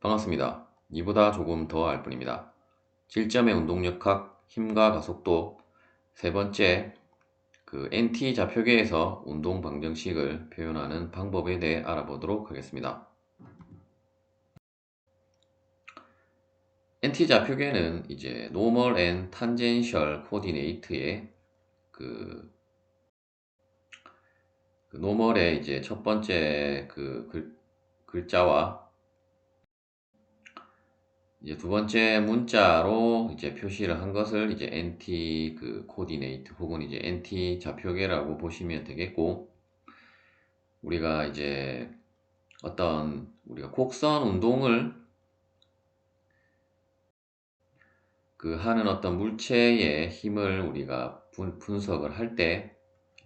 반갑습니다. 이보다 조금 더 알 뿐입니다. 질점의 운동력학, 힘과 가속도 세 번째 NT 좌표계에서 운동 방정식을 표현하는 방법에 대해 알아보도록 하겠습니다. NT 좌표계는 이제 Normal and Tangential Coordinate의 Normal의 이제 첫 번째 글자와 이제 두 번째 문자로 이제 표시를 한 것을 이제 NT 코디네이트 혹은 이제 NT 좌표계라고 보시면 되겠고, 우리가 이제 우리가 곡선 운동을 하는 어떤 물체의 힘을 우리가 분석을 할 때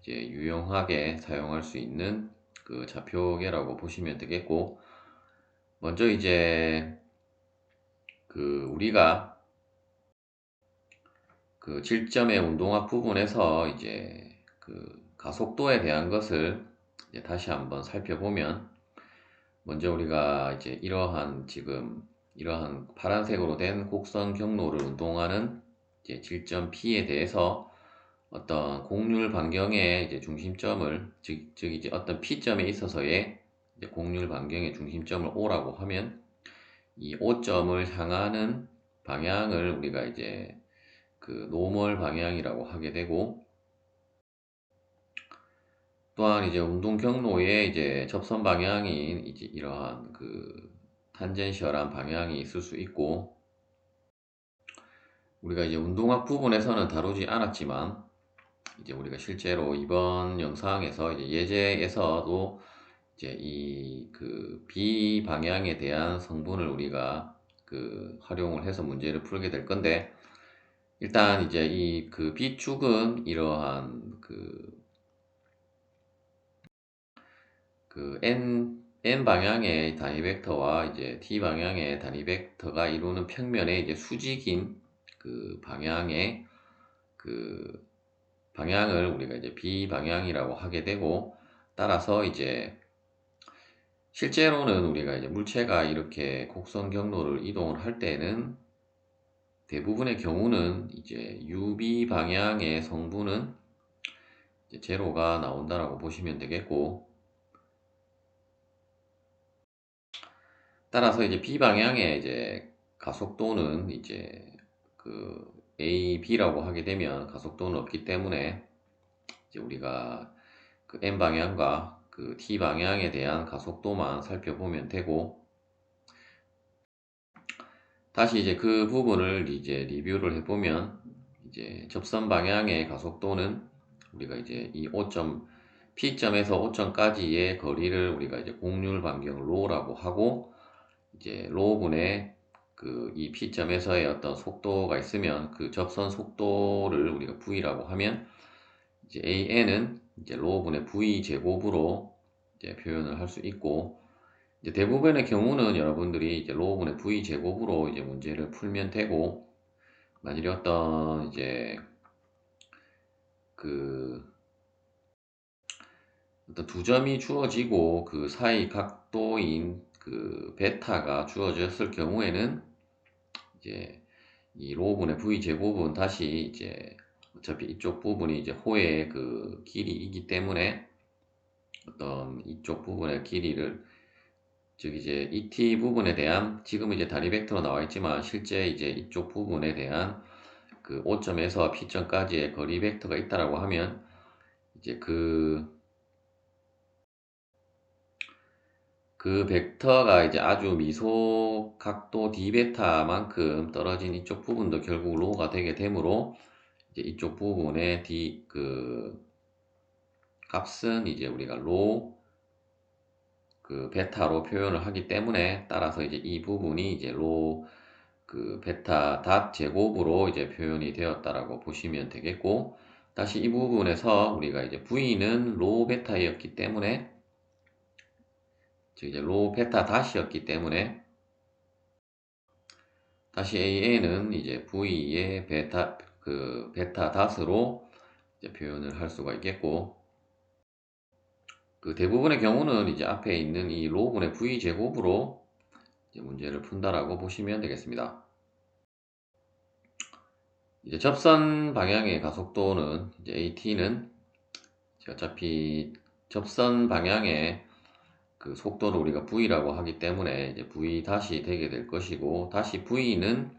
이제 유용하게 사용할 수 있는 좌표계라고 보시면 되겠고, 먼저 이제 우리가 질점의 운동학 부분에서 이제 가속도에 대한 것을 이제 다시 한번 살펴보면, 먼저 우리가 이제 이러한 파란색으로 된 곡선 경로를 운동하는 이제 질점 P에 대해서 어떤 곡률 반경의 이제 중심점을 즉 이제 어떤 P점에 있어서의 이제 곡률 반경의 중심점을 O라고 하면, 이 O점을 향하는 방향을 우리가 이제 노멀 방향이라고 하게 되고, 또한 이제 운동 경로에 이제 접선 방향인 이제 이러한 탄젠셜한 방향이 있을 수 있고, 우리가 이제 운동학 부분에서는 다루지 않았지만 이제 우리가 실제로 이번 영상에서 이제 예제에서도 이제 B 방향에 대한 성분을 우리가 활용을 해서 문제를 풀게 될 건데, 일단 이제 B축은 이러한 N 방향의 단위 벡터와 이제 T 방향의 단위 벡터가 이루는 평면의 이제 수직인 방향의 방향을 우리가 이제 B 방향이라고 하게 되고, 따라서 이제 실제로는 우리가 이제 물체가 이렇게 곡선 경로를 이동을 할 때는 대부분의 경우는 이제 UB 방향의 성분은 이제 제로가 나온다라고 보시면 되겠고, 따라서 이제 B 방향의 이제 가속도는 이제 A, B라고 하게 되면 가속도는 없기 때문에 이제 우리가 N 방향과 T 방향에 대한 가속도만 살펴보면 되고, 다시 이제 그 부분을 이제 리뷰를 해보면, 이제 접선 방향의 가속도는 우리가 이제 이 P점에서 O점까지의 거리를 우리가 이제 곡률 반경 로라고 하고, 이제 로분의 이 P점에서의 어떤 속도가 있으면 그 접선 속도를 우리가 V라고 하면, 이제 AN은 이제 로분의 V 제곱으로 이제 표현을 할 수 있고, 이제 대부분의 경우는 여러분들이 이제 로분의 V 제곱으로 이제 문제를 풀면 되고, 만일에 어떤 두 점이 주어지고 그 사이 각도인 베타가 주어졌을 경우에는 이제 이 로분의 V 제곱은 다시 이제 어차피 이쪽 부분이 이제 호의 길이이기 때문에 어떤 이쪽 부분의 길이를, 즉 이제 ET 부분에 대한, 지금 이제 단위 벡터로 나와 있지만 실제 이제 이쪽 부분에 대한 O점에서 P점까지의 거리 벡터가 있다라고 하면, 이제 벡터가 이제 아주 미소 각도 d베타만큼 떨어진 이쪽 부분도 결국 로가 되게 되므로, 이제 이쪽 부분의 값은 이제 우리가 로 베타로 표현을 하기 때문에, 따라서 이제 이 부분이 이제 로 베타 닷 제곱으로 이제 표현이 되었다라고 보시면 되겠고, 다시 이 부분에서 우리가 이제 V는 로 베타였기 때문에, 즉 이제 로 베타 닷이었기 때문에, 다시 AN은 이제 V의 베타 닷으로 이제 표현을 할 수가 있겠고, 대부분의 경우는 이제 앞에 있는 이 로분의 V 제곱으로 이제 문제를 푼다라고 보시면 되겠습니다. 이제 접선 방향의 가속도는 이제 AT는 어차피 접선 방향의 그 속도를 우리가 V라고 하기 때문에 이제 V 다시 되게 될 것이고, 다시 V는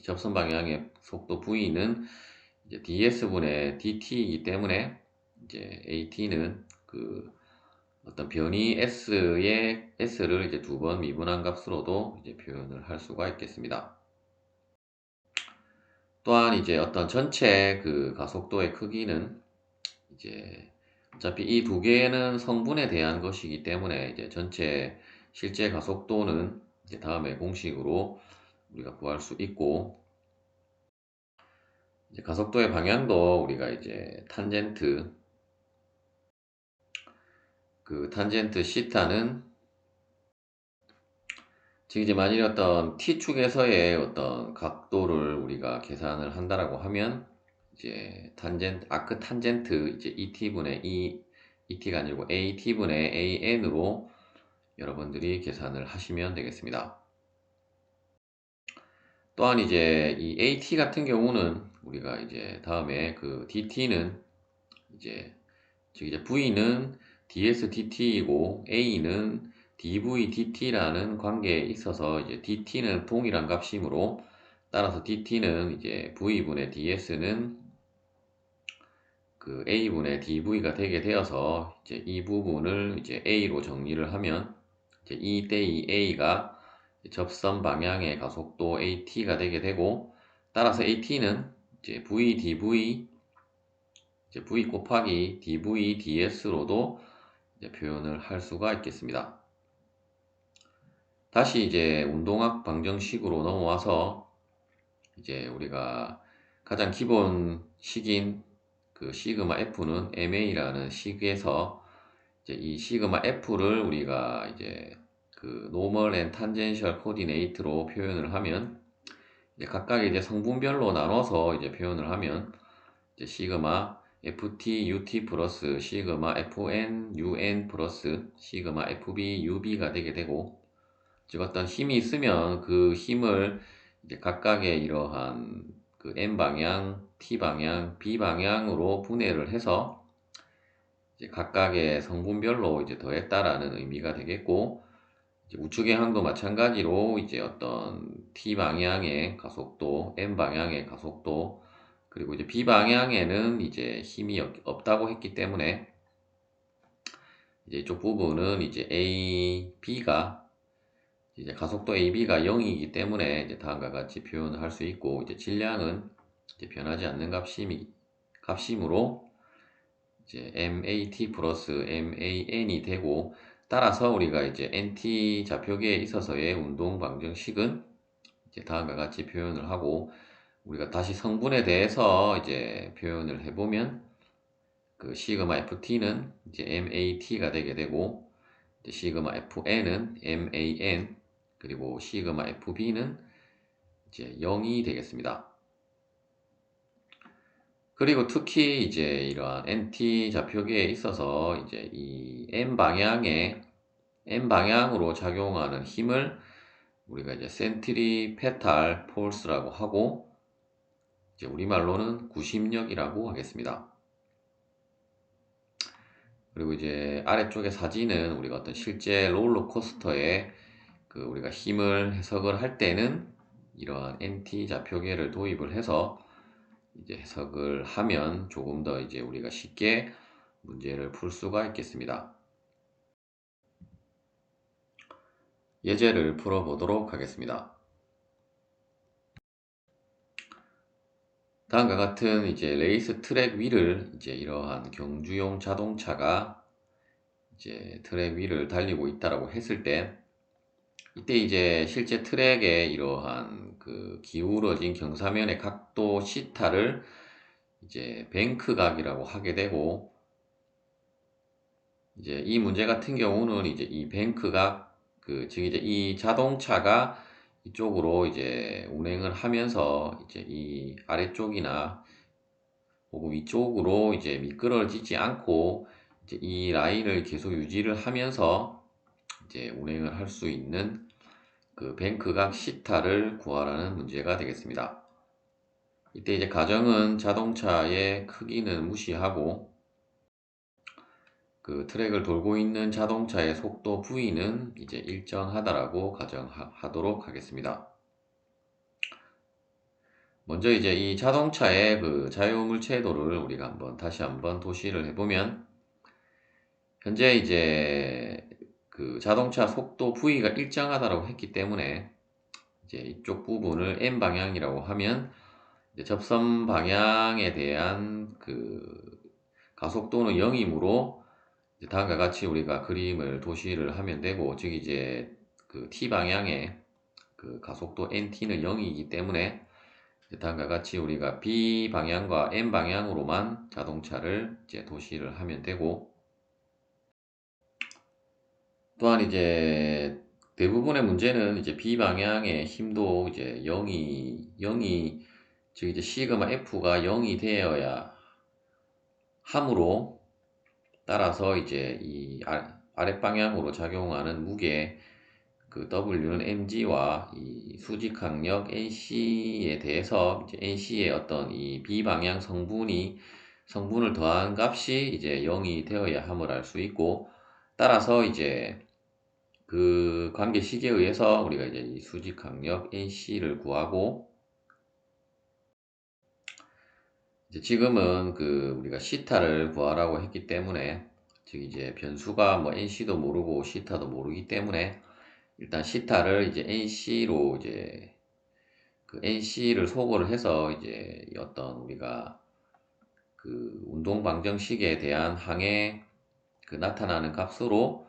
접선 방향의 속도 V는 이제 ds분의 dt이기 때문에 이제 AT는 그 어떤 변이 s를 이제 두 번 미분한 값으로도 이제 표현을 할 수가 있겠습니다. 또한 이제 어떤 전체 그 가속도의 크기는 이제 어차피 이 두 개는 성분에 대한 것이기 때문에 이제 전체 실제 가속도는 이제 다음에 공식으로 우리가 구할 수 있고, 이제 가속도의 방향도 우리가 이제 탄젠트 시타는 즉 이제 만일 어떤 t축에서의 어떤 각도를 우리가 계산을 한다라고 하면 이제 아크 탄젠트 이제 et분의 et가 아니고 at분의 an으로 여러분들이 계산을 하시면 되겠습니다. 또한 이제 이 AT 같은 경우는 우리가 이제 다음에 그 DT는 이제 즉 이제 V는 dsdt이고 A는 dvdt라는 관계에 있어서 이제 dt는 동일한 값이므로, 따라서 dt는 이제 V분의 ds는 그 A분의 dv가 되게 되어서 이제 이 부분을 이제 A로 정리를 하면 이제 이 대2 A가 접선 방향의 가속도 AT가 되게 되고, 따라서 AT는 이제 V 곱하기 dv ds로도 이제 표현을 할 수가 있겠습니다. 다시 이제 운동학 방정식으로 넘어와서 이제 우리가 가장 기본 식인 그 시그마 F는 MA라는 식에서 이제 이 시그마 F를 우리가 이제 그 노멀 앤 탄젠셜 코디네이트로 표현을 하면 이제 각각의 이제 성분별로 나눠서 이제 표현을 하면 이제 시그마 FT UT 플러스 시그마 FN UN 플러스 시그마 FB UB가 되게 되고, 즉 어떤 힘이 있으면 그 힘을 이제 각각의 이러한 그 N 방향, T 방향, B 방향으로 분해를 해서 이제 각각의 성분별로 이제 더했다라는 의미가 되겠고, 이제 우측의 항도 마찬가지로 이제 어떤 T 방향의 가속도, N 방향의 가속도, 그리고 이제 B 방향에는 이제 힘이 없다고 했기 때문에 이제 이쪽 부분은 이제 이제 가속도 AB가 0이기 때문에 이제 다음과 같이 표현을 할 수 있고, 이제 질량은 이제 변하지 않는 값이므로 이제 MAT 플러스 MAN이 되고, 따라서 우리가 이제 NT 좌표계에 있어서의 운동 방정식은 이제 다음과 같이 표현을 하고, 우리가 다시 성분에 대해서 이제 표현을 해보면 그 시그마 FT는 이제 MAT가 되게 되고, 이제 시그마 FN은 MAN, 그리고 시그마 FB는 이제 0이 되겠습니다. 그리고 특히 이제 이러한 NT 좌표계에 있어서 이제 이 N 방향으로 작용하는 힘을 우리가 이제 센트리페탈 포스라고 하고, 이제 우리말로는 구심력이라고 하겠습니다. 그리고 이제 아래쪽의 사진은 우리가 어떤 실제 롤러코스터에 그 우리가 힘을 해석을 할 때는 이러한 NT 좌표계를 도입을 해서 이제 해석을 하면 조금 더 이제 우리가 쉽게 문제를 풀 수가 있겠습니다. 예제를 풀어보도록 하겠습니다. 다음과 같은 이제 레이스 트랙 위를 이제 이러한 경주용 자동차가 이제 트랙 위를 달리고 있다라고 했을 때, 이때 이제 실제 트랙의 이러한 그 기울어진 경사면의 각도 시타를 이제 뱅크각이라고 하게 되고, 이제 이 문제 같은 경우는 이제 이 뱅크각 즉 이제 이 자동차가 이쪽으로 이제 운행을 하면서 이제 이 아래쪽이나 혹은 위쪽으로 이제 미끄러지지 않고 이제 이 라인을 계속 유지를 하면서 이제 운행을 할 수 있는 그 뱅크각 시타를 구하라는 문제가 되겠습니다. 이때 이제 가정은 자동차의 크기는 무시하고 그 트랙을 돌고 있는 자동차의 속도 V는 이제 일정하다라고 가정하도록 하겠습니다. 먼저 이제 이 자동차의 그 자유물체도를 우리가 다시 한번 도시를 해보면, 현재 이제 그 자동차 속도 V가 일정하다라고 했기 때문에 이제 이쪽 부분을 M 방향이라고 하면 이제 접선 방향에 대한 그 가속도는 0이므로 다음과 같이 우리가 그림을 도시를 하면 되고, 즉 이제 그 T 방향의 그 가속도 NT는 0이기 때문에 다음과 같이 우리가 B 방향과 N 방향으로만 자동차를 이제 도시를 하면 되고, 또한 이제 대부분의 문제는 이제 B 방향의 힘도 이제 0이 즉 이제 시그마 F가 0이 되어야 하므로, 따라서 이제 이 아랫방향으로 작용하는 무게 그 W는 mg와 이 수직항력 NC에 대해서 이제 NC의 어떤 이 비방향 성분을 더한 값이 이제 0이 되어야 함을 알 수 있고, 따라서 이제 그 관계식에 의해서 우리가 이제 이 수직항력 NC를 구하고, 이제 지금은 그 우리가 시타를 구하라고 했기 때문에, 즉 이제 변수가 뭐 NC도 모르고 시타도 모르기 때문에 일단 시타를 이제 NC로 이제 그 NC를 소거를 해서 이제 어떤 우리가 그 운동 방정식에 대한 항에 그 나타나는 값으로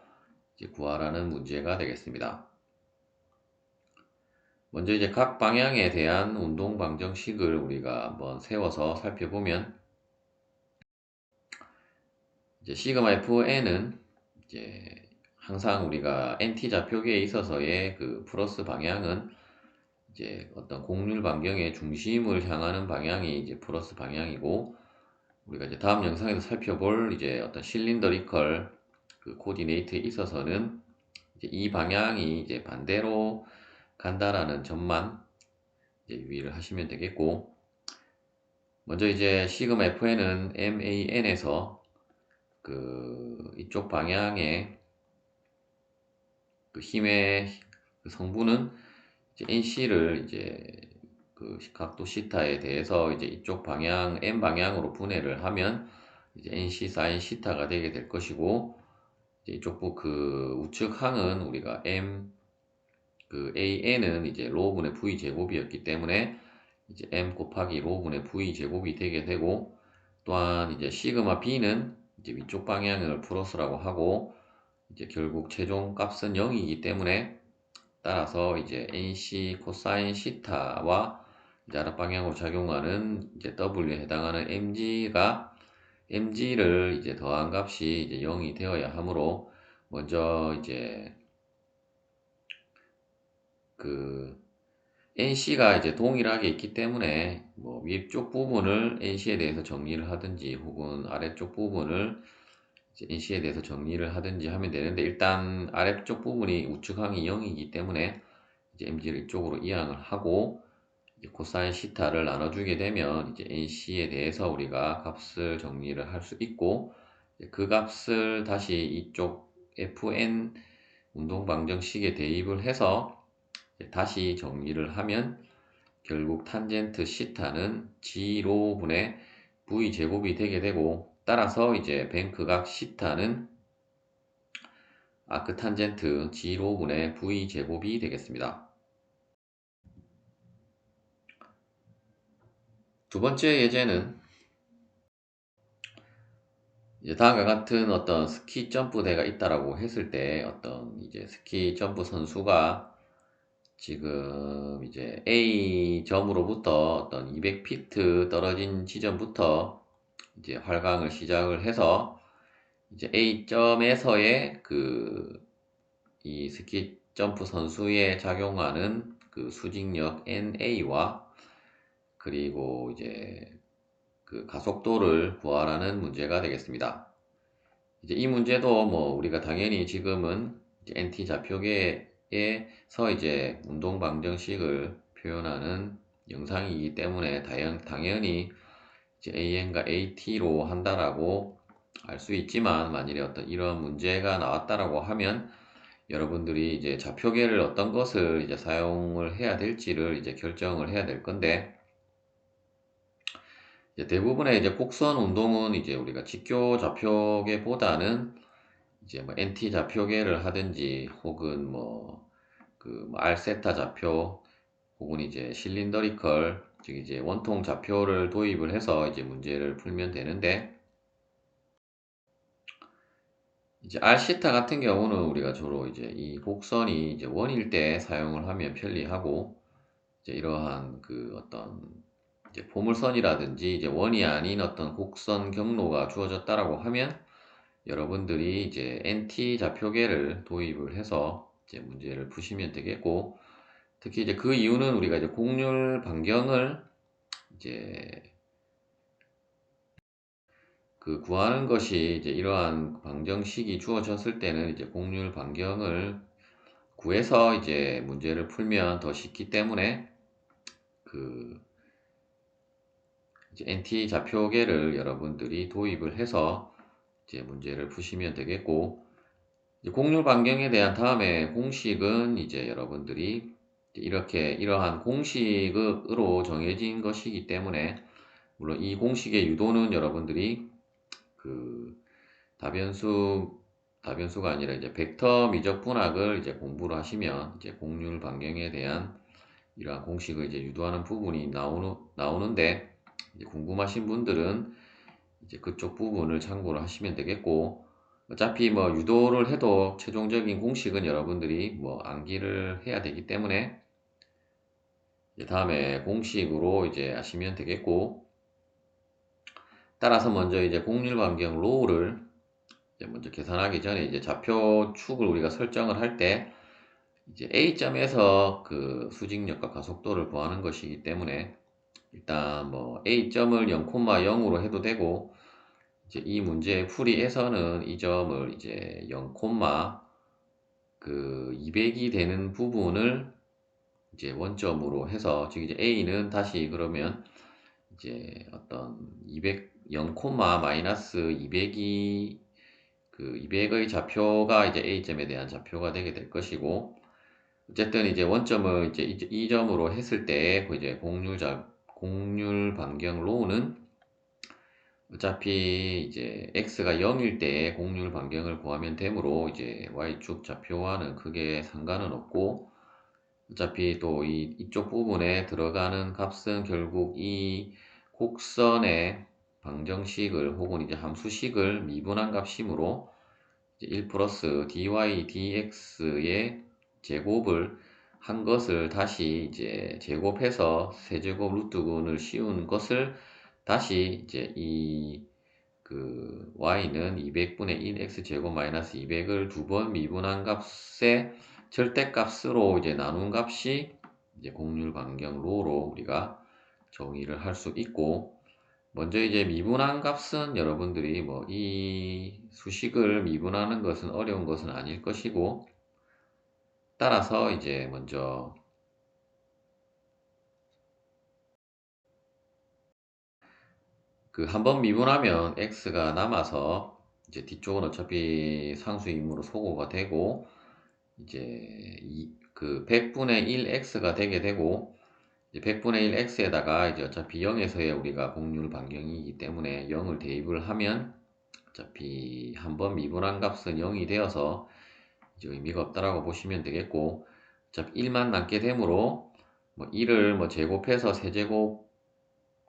이제 구하라는 문제가 되겠습니다. 먼저 이제 각 방향에 대한 운동 방정식을 우리가 한번 세워서 살펴보면, 이제 시그마 FN은 이제 항상 우리가 NT 좌표계에 있어서의 그 플러스 방향은 이제 어떤 곡률 반경의 중심을 향하는 방향이 이제 플러스 방향이고, 우리가 이제 다음 영상에서 살펴볼 이제 어떤 실린더리컬 그 코디네이트에 있어서는 이제 이 방향이 이제 반대로 간다라는 점만 이제 유의를 하시면 되겠고, 먼저 이제 시그마 FN은 MAN에서 그 이쪽 방향의 그 힘의 그 성분은 이제 NC를 이제 그 각도 시타에 대해서 이제 이쪽 방향 N 방향으로 분해를 하면 이제 NC 사인 시타가 되게 될 것이고, 이제 이쪽 그 우측 항은 우리가 M 그 AN은 이제 로분의 V 제곱이었기 때문에 이제 M 곱하기 로분의 V 제곱이 되게 되고, 또한 이제 시그마 B는 이제 위쪽 방향을 플러스라고 하고, 이제 결국 최종 값은 0이기 때문에, 따라서 이제 NC 코사인 시타와 이제 아랫방향으로 작용하는 이제 W에 해당하는 mg를 이제 더한 값이 이제 0이 되어야 하므로, 먼저 이제 그 NC가 이제 동일하게 있기 때문에 뭐 위쪽 부분을 NC에 대해서 정리를 하든지 혹은 아래쪽 부분을 이제 NC에 대해서 정리를 하든지 하면 되는데, 일단 아래쪽 부분이 우측항이 0이기 때문에 이제 mg를 이쪽으로 이항을 하고, 이제 코사인 시타를 나눠주게 되면 이제 NC에 대해서 우리가 값을 정리를 할 수 있고, 그 값을 다시 이쪽 FN 운동 방정식에 대입을 해서 다시 정리를 하면 결국 탄젠트 시타는 G로분의 V 제곱이 되게 되고, 따라서 이제 뱅크각 시타는 아크 탄젠트 G로분의 V 제곱이 되겠습니다. 두 번째 예제는 이제 다음과 같은 어떤 스키 점프 대가 있다라고 했을 때, 어떤 이제 스키 점프 선수가 지금 이제 A 점으로부터 어떤 200피트 떨어진 지점부터 이제 활강을 시작을 해서 이제 A 점에서의 그 이 스키 점프 선수에 작용하는 그 수직력 NA와 그리고 이제 그 가속도를 구하라는 문제가 되겠습니다. 이제 이 문제도 뭐 우리가 당연히 지금은 이제 NT 좌표계 자표계에서 이제 운동 방정식을 표현하는 영상이기 때문에 당연히 이제 AN과 AT로 한다라고 알 수 있지만, 만일에 어떤 이런 문제가 나왔다라고 하면 여러분들이 이제 좌표계를 어떤 것을 이제 사용을 해야 될지를 이제 결정을 해야 될 건데, 이제 대부분의 이제 곡선 운동은 이제 우리가 직교 좌표계보다는 이제 뭐 NT 좌표계를 하든지, 혹은 뭐 알세타 좌표, 혹은 이제 실린더리컬, 즉 이제 원통 좌표를 도입을 해서 이제 문제를 풀면 되는데, 이제 R시타 같은 경우는 우리가 주로 이제 이 곡선이 이제 원일 때 사용을 하면 편리하고, 이제 이러한 그 어떤 이제 포물선이라든지 이제 원이 아닌 어떤 곡선 경로가 주어졌다라고 하면 여러분들이 이제 NT 좌표계를 도입을 해서 이제 문제를 푸시면 되겠고, 특히 이제 그 이유는 우리가 이제 곡률 반경을 이제 그 구하는 것이, 이제 이러한 방정식이 주어졌을 때는 이제 곡률 반경을 구해서 이제 문제를 풀면 더 쉽기 때문에, 그 이제 NT 좌표계를 여러분들이 도입을 해서 이제 문제를 푸시면 되겠고, 이제 곡률 반경에 대한 다음에 공식은 이제 여러분들이 이렇게 이러한 공식으로 정해진 것이기 때문에, 물론 이 공식의 유도는 여러분들이 그 다변수가 아니라 이제 벡터 미적분학을 이제 공부를 하시면 이제 곡률 반경에 대한 이러한 공식을 이제 유도하는 부분이 나오는데, 이제 궁금하신 분들은 이제 그쪽 부분을 참고를 하시면 되겠고, 어차피 뭐 유도를 해도 최종적인 공식은 여러분들이 뭐 암기를 해야 되기 때문에 이제 다음에 공식으로 이제 하시면 되겠고, 따라서 먼저 이제 곡률 반경 로우를 이제 먼저 계산하기 전에 이제 좌표 축을 우리가 설정을 할 때 이제 A점에서 그 수직력과 가속도를 구하는 것이기 때문에, 일단 뭐 A점을 0,0으로 해도 되고, 이제 이 문제의 풀이에서는 이 점을 이제 0, 그 200이 되는 부분을 이제 원점으로 해서, 즉 이제 A는 다시 그러면 이제 어떤 0, 마이너스 200이 그 200의 좌표가 이제 A점에 대한 좌표가 되게 될 것이고, 어쨌든 이제 원점을 이제 이 점으로 했을 때 그 이제 곡률 반경 로우는 어차피 이제 x가 0일 때 곡률 반경을 구하면 되므로 이제 y축 좌표와는 크게 상관은 없고, 어차피 또 이쪽 부분에 들어가는 값은 결국 이 곡선의 방정식을 혹은 이제 함수식을 미분한 값이므로, 이제 1 플러스 dy dx의 제곱을 한 것을 다시 이제 제곱해서 세제곱 루트근을 씌운 것을 다시 이제 그 y는 200분의 1 x제곱 마이너스 200을 두 번 미분한 값의 절대값으로 이제 나눈 값이 이제 곡률 반경 로로 우리가 정의를 할 수 있고, 먼저 이제 미분한 값은 여러분들이 뭐 이 수식을 미분하는 것은 어려운 것은 아닐 것이고, 따라서 이제 먼저 그 한번 미분하면 x가 남아서 이제 뒤쪽은 어차피 상수임으로 소거가 되고, 이제 그 100분의 1x가 되게 되고, 이제 100분의 1x에다가 이제 어차피 0에서의 우리가 곡률 반경이기 때문에 0을 대입을 하면 어차피 한번 미분한 값은 0이 되어서 이제 의미가 없다라고 보시면 되겠고, 어차피 1만 남게 되므로 뭐 1을 뭐 제곱해서 세제곱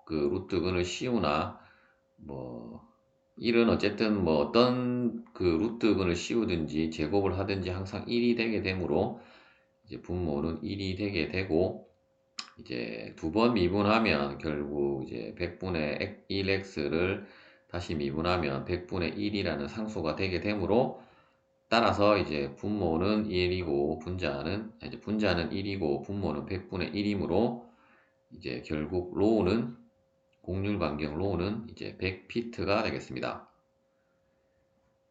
그 루트근을 씌우나, 뭐 1은 어쨌든 뭐 어떤 그 루트근을 씌우든지 제곱을 하든지 항상 1이 되게 되므로 이제 분모는 1이 되게 되고, 이제 두 번 미분하면 결국 이제 100분의 1x를 다시 미분하면 100분의 1이라는 상수가 되게 되므로, 따라서 이제 분모는 1이고 분자는 1이고 분모는 100분의 1이므로 이제 결국 로우는 곡률 반경 로우는 이제 100피트가 되겠습니다.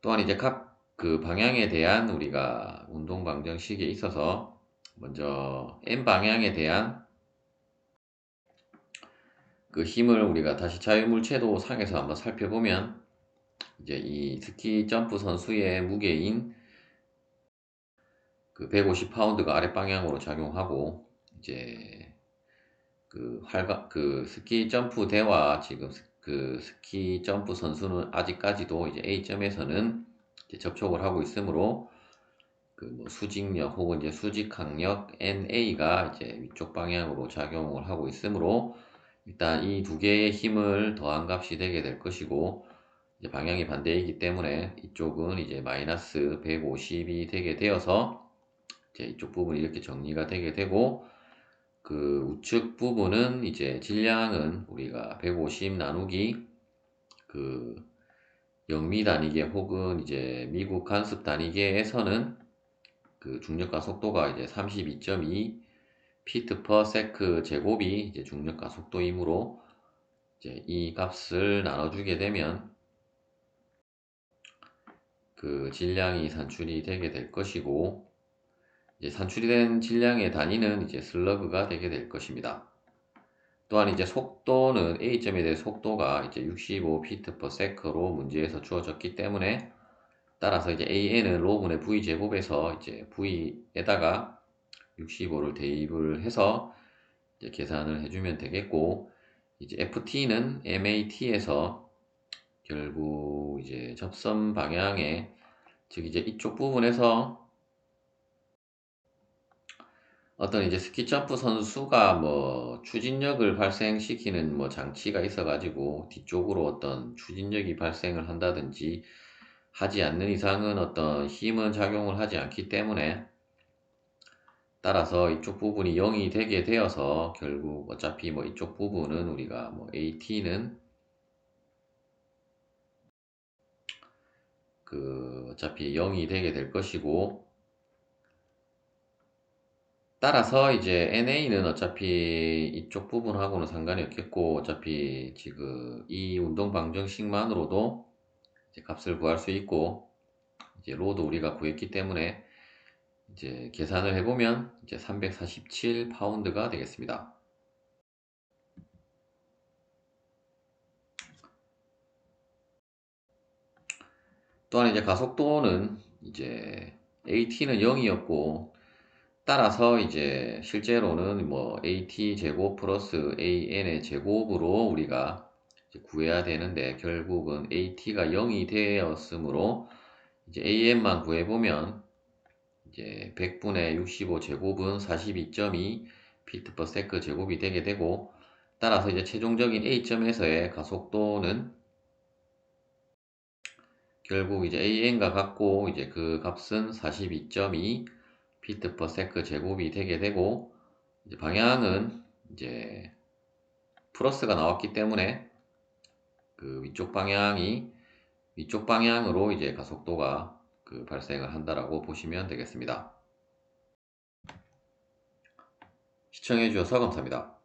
또한 이제 각 그 방향에 대한 우리가 운동 방정식에 있어서 먼저 N 방향에 대한 그 힘을 우리가 다시 자유물체도 상에서 한번 살펴보면 이제 이 스키 점프 선수의 무게인 그 150파운드가 아랫 방향으로 작용하고 이제 그 스키 점프 대와 지금 그 스키 점프 선수는 아직까지도 이제 A점에서는 이제 접촉을 하고 있으므로 그 뭐 수직력 혹은 이제 수직항력 NA가 이제 위쪽 방향으로 작용을 하고 있으므로 일단 이 두 개의 힘을 더한 값이 되게 될 것이고 이제 방향이 반대이기 때문에 이쪽은 이제 마이너스 150이 되게 되어서 이제 이쪽 부분이 이렇게 정리가 되게 되고 그 우측 부분은 이제 질량은 우리가 150 나누기 그 영미 단위계 혹은 이제 미국 간습 단위계에서는 그 중력과 속도가 이제 32.2 피트 퍼 세크 제곱이 이제 중력과 속도이므로 이제 이 값을 나눠주게 되면 그 질량이 산출이 되게 될 것이고 이제 산출이 된 질량의 단위는 이제 슬러그가 되게 될 것입니다. 또한 이제 속도는 A점에 대해 속도가 이제 65 피트 퍼 세크로 문제에서 주어졌기 때문에 따라서 이제 AN은 로분의 V 제곱에서 이제 V에다가 65를 대입을 해서 이제 계산을 해주면 되겠고 이제 FT는 MAT에서 결국 이제 접선 방향에 즉 이제 이쪽 부분에서 어떤 이제 스키 점프 선수가 뭐 추진력을 발생시키는 뭐 장치가 있어가지고 뒤쪽으로 어떤 추진력이 발생을 한다든지 하지 않는 이상은 어떤 힘은 작용을 하지 않기 때문에 따라서 이쪽 부분이 0이 되게 되어서 결국 어차피 뭐 이쪽 부분은 우리가 뭐 AT는 그 어차피 0이 되게 될 것이고 따라서 이제 NA는 어차피 이쪽 부분하고는 상관이 없겠고 어차피 지금 이 운동 방정식만으로도 이제 값을 구할 수 있고 이제 로도 우리가 구했기 때문에 이제 계산을 해보면 이제 347 파운드가 되겠습니다. 또한 이제 가속도는 이제 AT는 0이었고 따라서 이제 실제로는 뭐 AT 제곱 플러스 AN의 제곱으로 우리가 이제 구해야 되는데 결국은 AT가 0이 되었으므로 이제 AN만 구해보면 이제 100분의 65 제곱은 42.2 피트 퍼 세크 제곱이 되게 되고 따라서 이제 최종적인 A점에서의 가속도는 결국 이제 AN과 같고 이제 그 값은 42.2 피트 퍼 세크 제곱이 되게 되고 이제 방향은 이제 플러스가 나왔기 때문에 그 위쪽 방향으로 이제 가속도가 그 발생을 한다라고 보시면 되겠습니다. 시청해 주셔서 감사합니다.